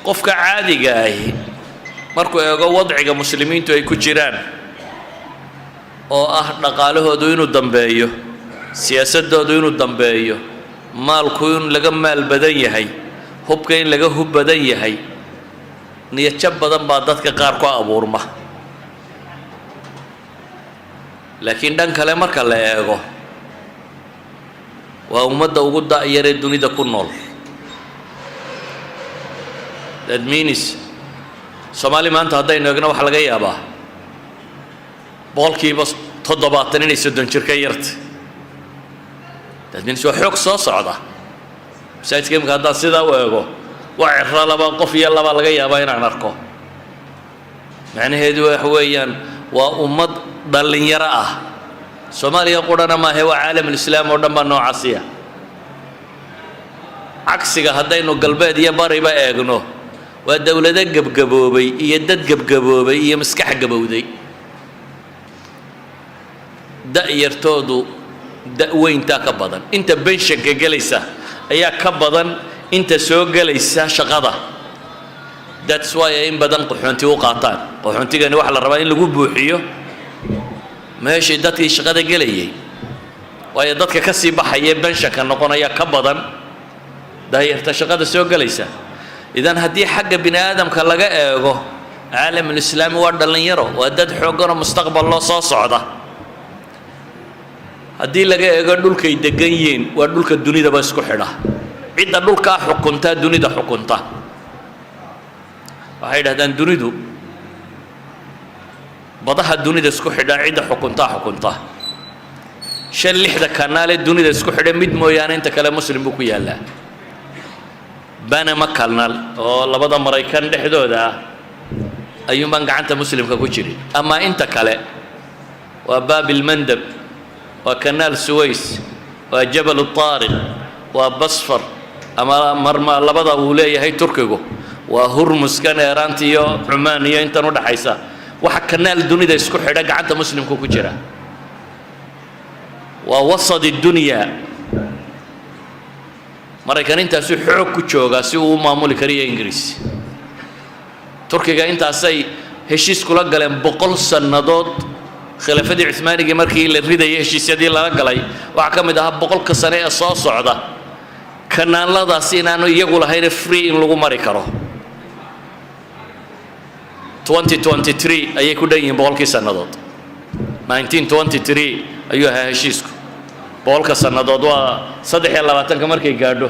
qofka caadiga ah markuu eego wadciga muslimiintu ay ku jiraan oo ah dhaqaalahoodu inuu dambeeyo siyaasadoodu inuu dambeeyo maalku in laga maal badan yahay hubka in laga hub badan yahay niyad badan baa dadka qaar ku abuurma laakiin dhan kale marka la eego waa ummadda ugu da'yar ee dunida ku nool that means Soomaali maanta haddaynu eegno waxa laga yaabaa boqolkiiba 70 inay 30 jir ka yartay that means waa xoog soo socda masaajidka imika haddaan sidaa u eego waa cirro laba qof iyo laba laga yaabaa inaan arko macnaheedu waxa weeyaan waa ummad dhalinyaro ah Soomaaliya qurana maahe waa caalamul islaam oo dhan baa noocaasiya cagsiga haddaynu galbeed iyo bariba eegno waa dawlado gabgaboobay iyo dad gabgaboobay iyo maskax gabowday da'yartoodu da'weynta ka badan inta benshanka galaysa ayaa ka badan inta soo galaysa shaqada that's why in badan qaxoonti u qaataan qaxoontigani waxa la rabaa in lagu buuxiyo meeshii dadkii shaqada galayay waayo dadka ka sii baxaya benshanka noqonaya ka badan da'yarta shaqada soo galaysa idan haddii xagga bini aadamka laga eego caalamul islaami waa dhalinyaro waa dad xooggan oo mustaqbal loo soo socda haddii laga eego dhulkay degan yihiin waa dhulka dunidaba isku xidha cidda dhulkaa xukunta dunida xukunta waxay yidhahdaan dunidu badaha dunida isku xidha cidda xukunta 5-6 kanaal ee dunida isku xidha mid mooyaane inta kale muslim buu ku yaalaa Panama Canal oo labada Maraykan dhexdooda ayuu man gacanta muslimka ku jiray ama inta kale waa Bab al-Mandab waa Canal Suez waa Jabal al-Tariq waa Basfar ama marma labada uu leeyahay Turkigu waa Hormuz kan Iran iyo Oman iyo inta u dhaxaysa waxa kanaal dunida isku xidha gacanta muslimka ku jira waa wasad ad-dunya Maraykan intaas xoog ku jooga si uu maamuli kariyo Ingiriis Turkiga intaasay heshiis kula galeen 100 sanadood khilaafadii Uthmaaniga markii la ridayay heshiisyadii laga galay waxa kamid ah 100 sano ee soo socda kanaaladaas inaanu iyagu lahayn free in lagu mari karo 2023 ayay ku dhan yihiin 100 sanadood 1923 ayuu ahaa heshiisku 100 sanadood waa 23 markay gaadho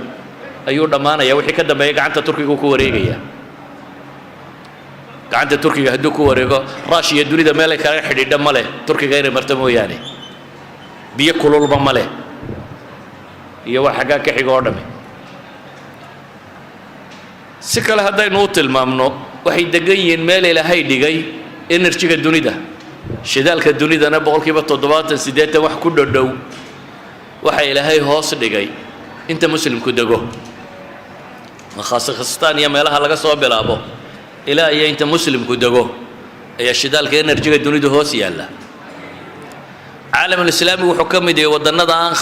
ayuu dhamaanaya wixii ka dambeeyay gacanta Turkiga ku wareegaya gacanta Turkiga hadduu ku wareego Russia dunida meel ay kala xidhiidha ma leh Turkiga inay marto mooyaane biyo kululba ma leh iyo wax xagaa ka xigo oo dhame si kale haddaynu u tilmaamno waxay degan yihiin meel Ilaahay dhigay energy-ga dunida shidaalka dunidana 70-80 wax ku dhow waxa Ilaahay hoos dhigay inta muslimku dago khaasatan iyo meelaha laga soo bilaabo ilaa iyo inta muslimku dago ayaa shidaalka energy-ga dunida hoos yaala caalamul islaami wuxuu ka mid yahay wadannada aan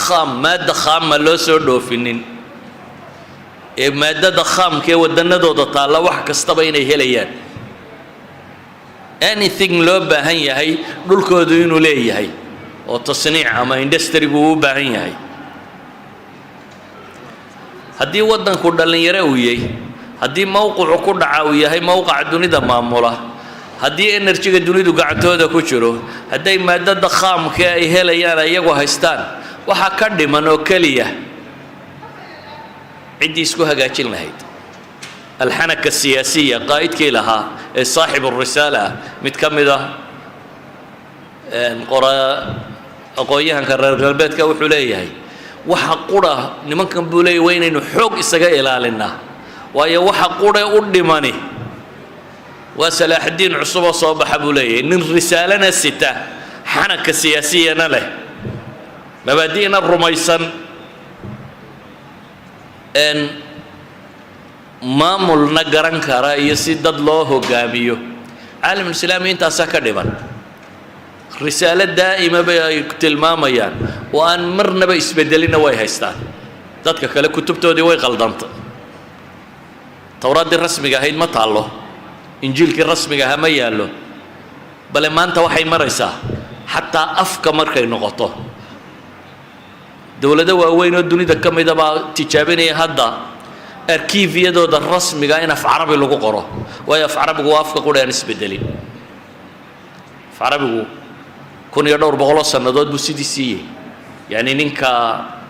maadda khaam loo soo dhoofinin ee maadada khaamka ee wadannadooda taala wax kastaba inay helayaan anything loo baahan yahay dhulkoodu inuu leeyahay oo tasniic ama industry uu u baahan yahay haddii waddanku dhalinyaro uu yahay haddii mawqicu ku dhaca uu yahay mawqaca dunida maamula haddii energy-ga dunidu gacantooda ku jiro hadday maadada khaamka ay helayaan iyagu haystaan waxa ka dhiman oo kaliya ciddii isku hagaajin lahayd alxanaka siyaasiya qaa'idkii lahaa ee saaxibu risaala mid ka mid ah aqoonyahanka reer galbeedka wuxuu leeyahay waxa qura nimankan buu leeyahay waa inaynu xoog isaga ilaalinaa waayo waxa qura u dhimani waa salaaxdiin cusub oo soo baxa buu leeyahay nin risaalana sita xanaka siyaasiyana leh mabaadi'na rumaysan maamulna garan kara iyo si dad loo hogaamiyo caalamul islaami intaasaa ka dhiman risaalo daa'ima bay ay tilmaamayaan oo aan marnaba isbedelina way haystaan dadka kale kutubtoodii way qaldantay towraaddii rasmiga ahayd ma taallo injiilkii rasmiga ahaa ma yaallo bale maanta waxay maraysaa xataa afka markay noqoto dowlado waaweyn oo dunida ka mida baa tijaabinaya hadda arkiifyadooda rasmiga in af carabi lagu qoro waayo af carabigu waa afka qudhaan isbedelin af carabigu 1200 sannadood buu sidii siiyey yani ninka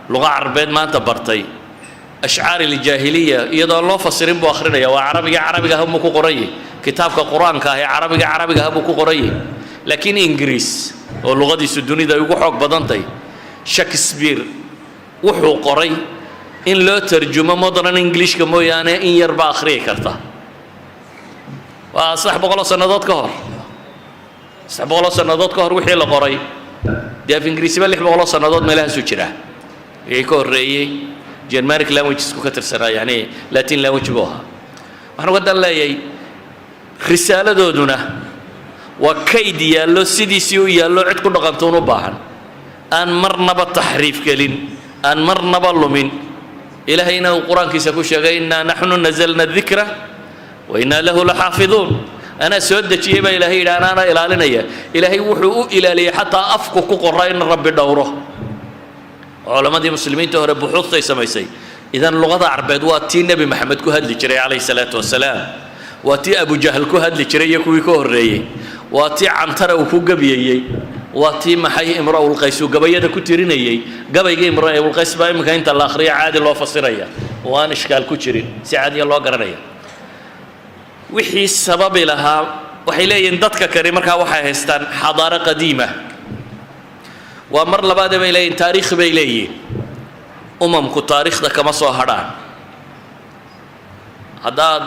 luqa carbeed maanta bartay ashcaar aljaahiliya iyadoo loo fasirin buu akhrinaya waa carabiga habuu ku qorayay kitaabka quraanka ah ee carabiga habuu ku qorayay laakiin ingiriis oo luqadiisu dunida ugu xoog badantay Shakespeare wuxuu qoray in loo tarjumo modern Englishka mooyaane in yar ba akhriyi karta waa 600 sannadood ka hor 600 sannadood ka hor wixii la qoray dee af ingiriisi ba 600 sannadood meelahaas u jira wixii ka horreeyay Germanic languages ku ka tirsanaa yani Latin language buu ahaa waxaan uga dan leeyahay risaaladooduna waa kayd yaallo sidiisii u yaallo cid ku dhaqantoon u baahan aan marnaba taxriif gelin aan marnaba lumin ilaahayna uu quraankiisa ku sheegay inna nahnu nazalna dhikra wa inna lahu lahaafiduun ana soo dejiyay ba ilaahay ilaana ilaalinaya ilaahay wuxuu u ilaaliyay xataa afku ku qoray in rabbi dhowro culamadii muslimiinta hore buxuuftay samaysay idan luqada carbeed waa tii nabi maxamed ku hadli jiray calayhi salaatu wasalaam waa tii abu jahl ku hadli jiray iyo kuwii ka horreeyay waa tii cantara uu ku gabiyay waa tii maxay imraa'ul qays uu gabayada ku tirinayay gabayga imraa'ul qays baa imika inta la akhriyo caadi loo fasiraya oo aan ishkaal ku jirin si caadi loo garanaya wixii sababi lahaa waxay leeyihiin dadka kale markaa waxay haystaan xadaaro qadiima waa mar labaad bay leeyihiin taariikh bay leeyihiin umamku taariikhda kama soo hadhaan haddaad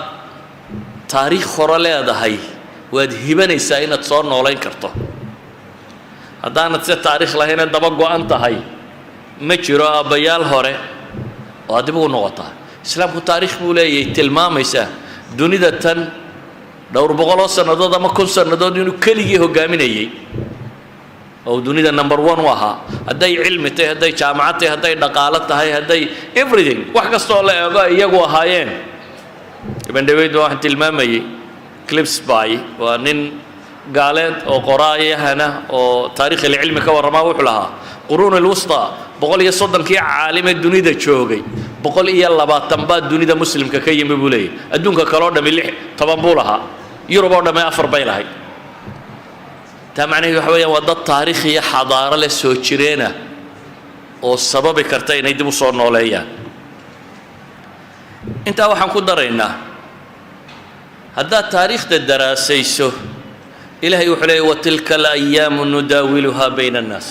taariikh hore leedahay waad hibanaysaa inaad soo noolayn karto haddaanad se taariikh lahayn daba go'an tahay ma jiro aabbayaal hore oo aad dib ugu noqotaa islaamku taariikh buu leeyahay tilmaamaysa dunida tan dhowr boqoloo sannadood ama 1000 sannadood inuu keligii hogaaminayay oo dunida number 1 u ahaa hadday cilmi tahay hadday jaamacad tahay hadday dhaqaale tahay hadday everything wax kastoo la eego iyagu ahaayeen ibn david waxaan tilmaamayay clips bay waa nin gaaleed oo qoraayahana oo taariikh cilmi ka warama wuxuu lahaa quruun alwusta 130 caalim dunida joogay 120 baa dunida muslimka ka yimid buu leeyahay adduunka kale oo dhami 10 buu lahaa yurub oo dhami 4 bay lahayd macnaheedu waxa weeyaan waa dad taariikh iyo xadaaro leh soo jireena oo sababi karta inay dib u soo nooleeyaan intaa waxaan ku daraynaa haddaad taariikhda daraasayso ilaahay wuxuu leeyahay watilka alayaamu nudaawiluhaa bayna annaas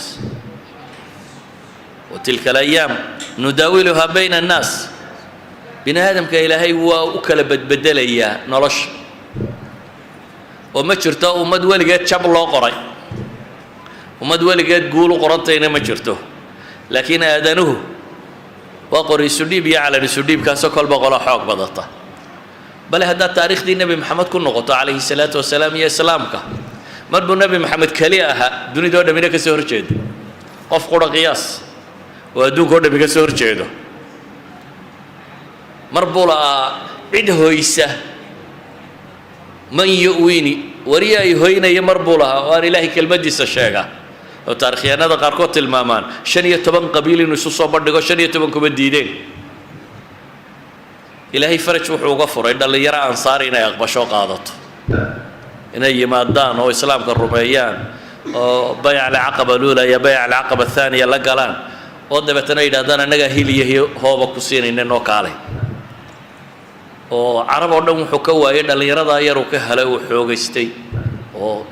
watilka alayaam nudaawiluhaa bayna annaas bini aadamka ilaahay waa u kala badbedelayaa nolosha oo ma jirto ummad weligeed jab loo qoray ummad weligeed guul u qorantayna ma jirto laakiin aadanuhu waa qoriisu dhiib iyo calanisu dhiibkaasoo kolba qola xoog badata bale haddaad taariikhdii nebi maxamed ku noqoto calayhi salaatu wasalaam iyo islaamka mar buu nebi maxamed keli ahaa dunidoo dhammina ka soo horjeeda qof qura qiyaas oo adduunkao dhammi ka soo horjeedo mar buu la'aa cid hoysa man yu'wini wariya ay hoynaya mar buu lahaa oo aan ilaahay kelmadiisa sheega oo taarikhyahanada qaarkood tilmaamaan 15 qabiil inuu isu soo bandhigo 15 kuma diideen ilaahay faraj wuxuu uga furay dhalinyaro ansaar inay aqbasho qaadato inay yimaadaan oo islaamka rumeeyaan oo bay'a al-aqaba lula iyo bay'a al-aqaba thaniya la galaan oo dabeetana yidhaahdaan annaga hiliyo hooba ku siinayna noo kaalay oo carab oo dhan wuxuu ka waayay dhalinyarada yar uu ka helay uu xoogaystay oo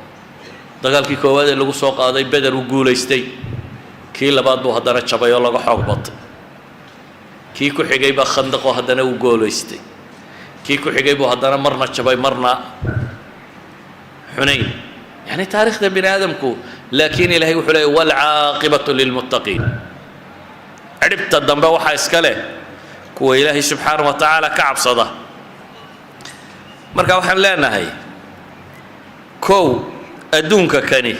dagaalkii koowaad ee lagu soo qaaday Badr uu guuleystay kii labaad buu haddana jabay oo laga xoog batay kii ku xigay baa Khandaq oo haddana uu guuleystay kii ku xigay buu haddana marna jabay marna Hunayn yani taariikhda bini aadamku laakiin ilaahay wuxuu leeyahay wal aaqibatu lil muttaqiin ciribta dambe waxa iska leh kuwa ilaahay subxaanahu wa ta'ala ka cabsada marka waxaan leenahay kow adduunka kani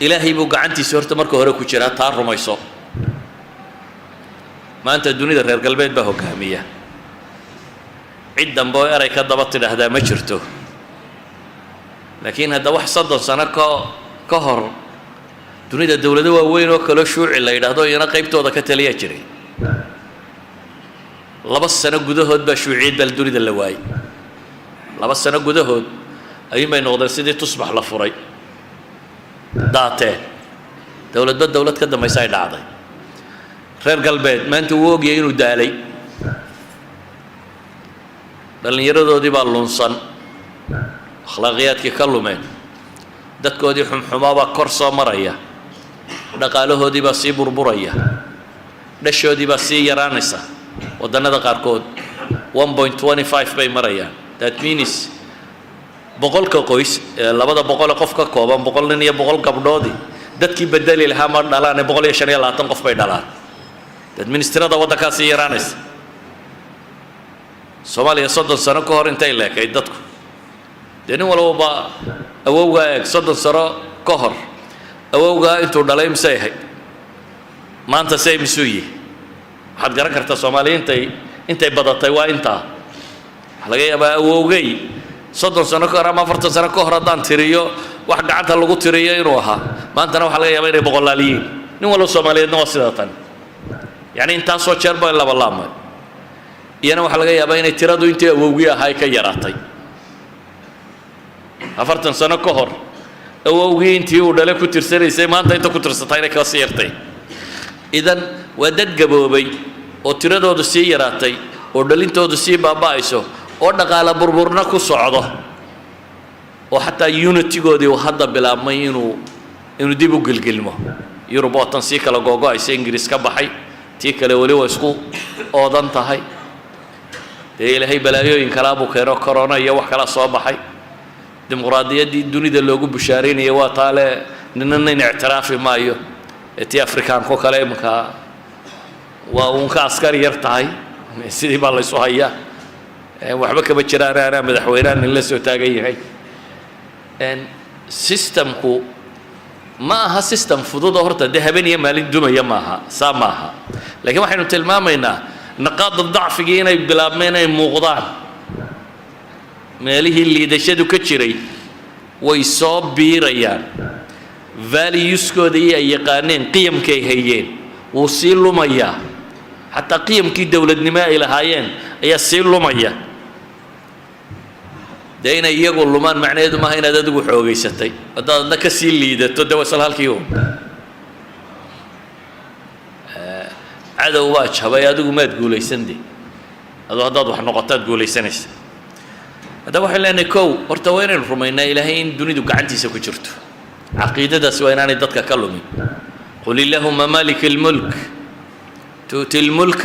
ilaahay buu gacantiisa horta marka hore ku jira taa rumayso maanta dunida reer galbeed baa hogaamiya عدًا بويرة كذبت هذا ما شرته لكن هذا واحد صدق سنة كهر تريد الدولة دوا وين وكله شوع اللي يرادوا ينقيبته هذا كتليه جري لبس سنة جده هاد بشوعيد بالدوري دلواي لبس سنة جده هاد أي ما ينقدر سيدي تصبح لفوري داته دولة كده ما يساعد عادي خير قلبي ما أنت ووق ينو دالي لأن يردوا دي باللونسان أخلاقيات ككلمين دتكو دي حمابا كرسا مريا نقاله دي بسي بربريا دشو دي بسي يرانسا ودنا قاركود 1.25 bay marayaan that means boqolka qoys labada boqol qof ka kooban boqol nin iyo boqol gabdhoodi dadkii bedeli lahaa ma dhalaan 125 qof bay dhalaan that means tirada waddankaasi yaraanaysa Soomaaliya 30 sano ka hor intay leekay dadku deeni walba awowga 30 sano ka hor awowga intuu dhalay misay maanta say misuuyi waxaad garan kartaa Soomaaliyiinta intay badatay waa inta laga yaabaa awowgay 30 sano ka hor ama 40 sano ka hor hadaan tiriyo wax gacanta lagu tiriyo inuu ahaa maantana waxa laga yaabaa inay boqolaaliyiin nin walba Soomaaliyeedna waa sidatan yani inta soo jeerba laba laamay iyana waxa laga yaabaa inay tiradu intii awowgii ahay ka yaraatay 40 sano ka hor awowgii intii uu dhalay ku tirsanaysay maanta inta ku tirsatay inay ka sii yartay idan waa dad gaboobay oo tiradoodu sii yaraatay oo dhalintoodu sii baaba'ayso oo dhaqaale burburna ku socdo oo xataa unity-goodii uu hadda bilaabmay inuu dib u gelgelmo Yurub oo tan sii kala googo'aysa Ingiriis ka baxay tii kale wali waa isku oodan tahay dee ilaahay balaayooyin kala buu keeno corona iyo wax kala soo baxay dimuqraadiyaddii dunida loogu bushaarinayo waa taale ninna ictiraafi maayo tii Afrikaanka kale imka waa uun ka askari yar tahay sidii baa la isu hayaa waxba kaba jiraan ana madaxweynaha in la soo taagan yahay systemku ma aha system fudud horta dahabaniya maalin dumaya maaha saamaha laakiin waxaynu tilmaamaynaa naqaad dacfiga inay bilaabmeen ay muuqdaan meelihii liidashadu ka jiray way soo biirayaan values-kooda ay yaqaaneen qiyamkay hayeen wuu sii lumayaa حتى قيم كي دولة نماء إلى هايين هي سيل لمية دينا يقول لمان معناه ما هنا دادو حوجي ستي هذا نكسيل لي ده تدوس هالكيوم عدو واش هبا يادو ما تقول يسندي هذا وح نقطات تقول يسنس هذا واحد لأنه كو ارتوين الرمينا إلى هين دوني دو قعنتي سكوتشرتو عقيدة ده سويناني ضدك كلمي قل اللهم مالك الملك تؤتي الملك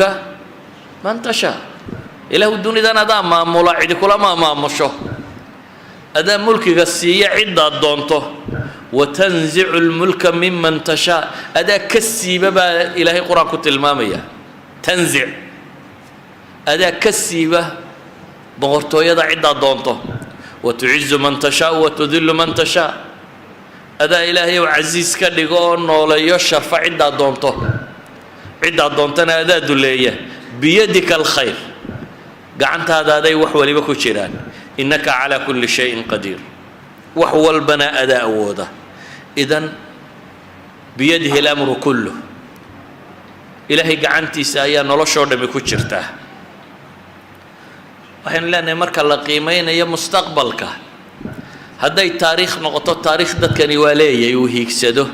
من تشاء إله الدنيا ده ندا ما ملاعد كل ما مشوا هذا ملك قصية عدة دونته وتنزع الملك ممن تشاء هذا كسي بابا إلهي قرآن كتل المامية تنزع هذا كسي بابا بغرتو يدا عدة دونته وتعز من تشاء وتذل من تشاء هذا إلهي وعزيز كدقون ولا يشرف عدة دونته عدة دونتنا هذا دلية بيدك الخير قعنت هذا وحولي بكو شيران إنك على كل شيء قدير وحول بنا أداء وده إذن بيده الأمر كله إلهي قعنتي سايا نلوشو دمي كو شرته وحين لأنه مركا لقيمين يا مستقبلك هذا التاريخ نقطة تاريخ ده كان يواليه يوهيك سده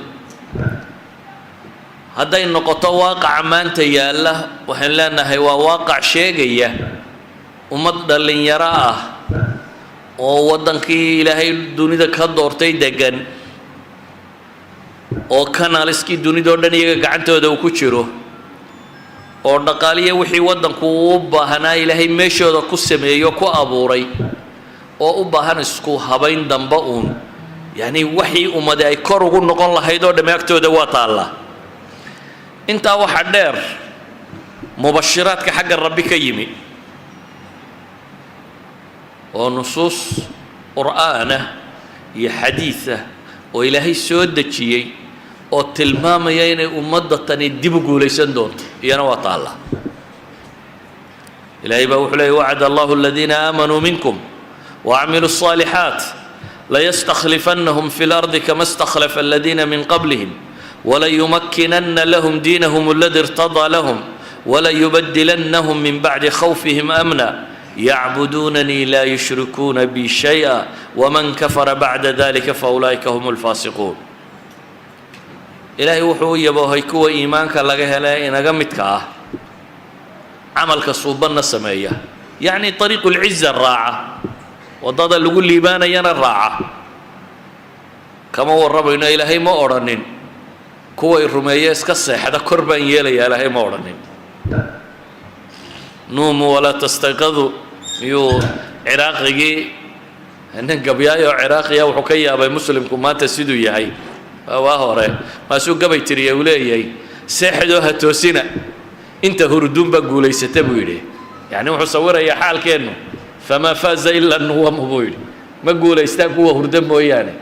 هذا النقطة واقع ما أنت يالله وحين لأنه هو واقع شيء ومد اللي يراه وودن كي إلهي الدنيا كدورتي دجن وكان على الدنيا دورنا يقعنته ده وكشره ودقالية وحي ودن كوبا هنا إلهي مشوا ده كسمة يكو أبوري وأبا هنسكو هبين دمبؤون يعني وحي ومدى يكرهوا نقول الله هيدور ده ما يكتب ده وطالله انت واحد دير مبشرات كحق الرب كيمي ونصوص قرآنه يا حديثه وإلهي سودة شيء وتلمام يين أمضة تاني دبقوا ليسن دون يانا وطالة إلهي بوحلي وعد الله الذين آمنوا منكم وعملوا الصالحات ليستخلفنهم في الأرض كما استخلف الذين من قبلهم وليمكنن لهم دينهم الذي ارتضى لهم وليبدلنهم من بعد خوفهم أمنا يعبدونني لا يشركون بي شيئا ومن كفر بعد ذلك فأولئك هم الفاسقون إلهي وحو يبوهي كوا إيمانك لغا هلا إنغا مدكا عملك صوبنا سمية يعني طريق العزة الراعة وضاد اللي يقول لي بانا ينا الراعة كما هو الرب إنه إلهي ما أورنين كوا الرمية اسكسي حدا كربان يلي إلهي ما أورنين نوموا ولا تستيقظوا يو عراقي إن قبيايا عراقيا وحكيا أبي مسلم كما تسيدوا يهي واهوري ما سو قبي تريا ولايي سيحدو هتوسينا انت هردون بقولي ستبويلي يعني وحو صورا يا حال كأنه فما فاز إلا أنه هو مبويل ما قولي استاقوا هردون موياني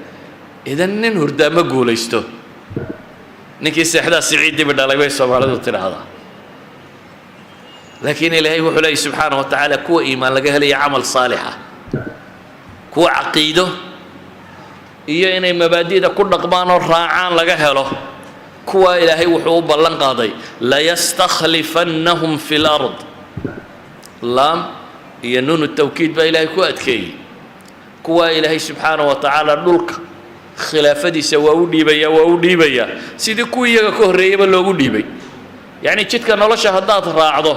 إذا نين هردون ما قولي استو نكي سيحدا سعيد دي بدالي بيسو مالدو ترى هذا لكن إلهي وحلي سبحانه وتعالى كو إيمان لقاها لي عمل صالحة كو عقيده iyo inay mabaadiida ku dhaqmaan oo raacaan laga helo kuwa Ilaahay wuxuu u ballan qaaday la yastakhlifannahum fil ard lam iyo nun tawkiid ba Ilaahay ku adkeeyay kuwa Ilaahay subhanahu wa ta'ala dhulka khilaafadiisa waa u dhiibaya sidii kuwii iyaga ka horeeyay loogu dhiibay yani jidka nolosha hadaad raacdo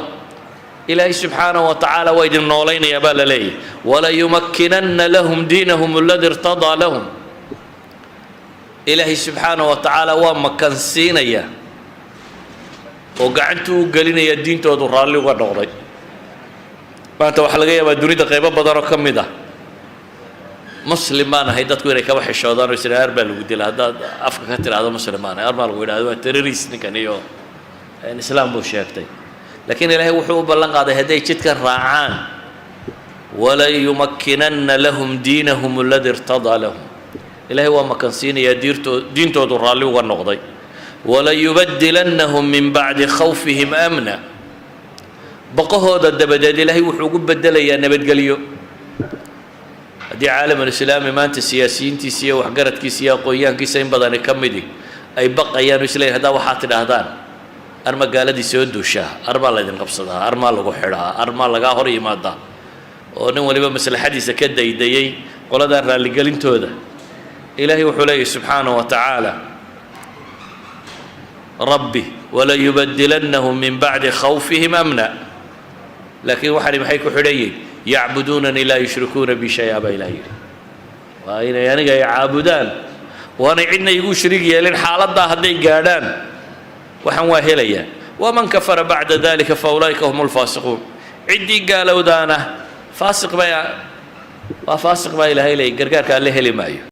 Ilaahay subhanahu wa ta'ala waa idin nooleynaya baa la leeyahay wala yumakkinanna lahum diinahum alladhi irtada lahum إلهي سبحانه وتعالى ومكان سينيا وقعنتو قلينا الدين تودو رالي وغنغضي ما أنت وحلقيا ما دوني دقيبا بدارو كميدا مسلمان هيدات كويري كما حشودان ويسير أربال وقدي لهذا أفكا كتير هذا مسلمان أربال وقدي هذا تيريريست نكانيو يعني إسلام بو شاكتي لكن إلهي وحو بلنق هذا هدي جدكا راعان ولا يمكنن لهم دينهم الذي ارتضى لهم إلهي وما سين دينتو درالي ونقضي ولا يبدلنهم من بعد خوفهم أمنا بقى هذا الدبداد إلهي وحقوق بدل يا نبت قليو دي عالم الإسلامي ما أنت سياسيين تسيا وحقرت كيسيا قويان كيسين بدن كمدي أي بقى يا نسلي هذا وحاتنا هذان أرما قال دي سودو شاه أرما الله يدين قبصدها أرما لغو حرها أرما لغا هوري مادا ونمو لبا مثل حديثة كده يديي قولا دار اللي قالين تودا إلهي وحليه سبحانه وتعالى ربي ولا يبدلنهم من بعد خوفهم أمنا لكن وحري محيك حليه يعبدونني لا يشركون بي شيئا بإلهي وأين يعني يعبدان وأنا عندنا يقول شريكي لين حالة هذي قادان وحنواهليا ومن كفر بعد ذلك فأولئك هم الفاسقون عندي قالوا دانا فاسق بيا وفاسق بيا إلهي لي قرقار قال له لي مايو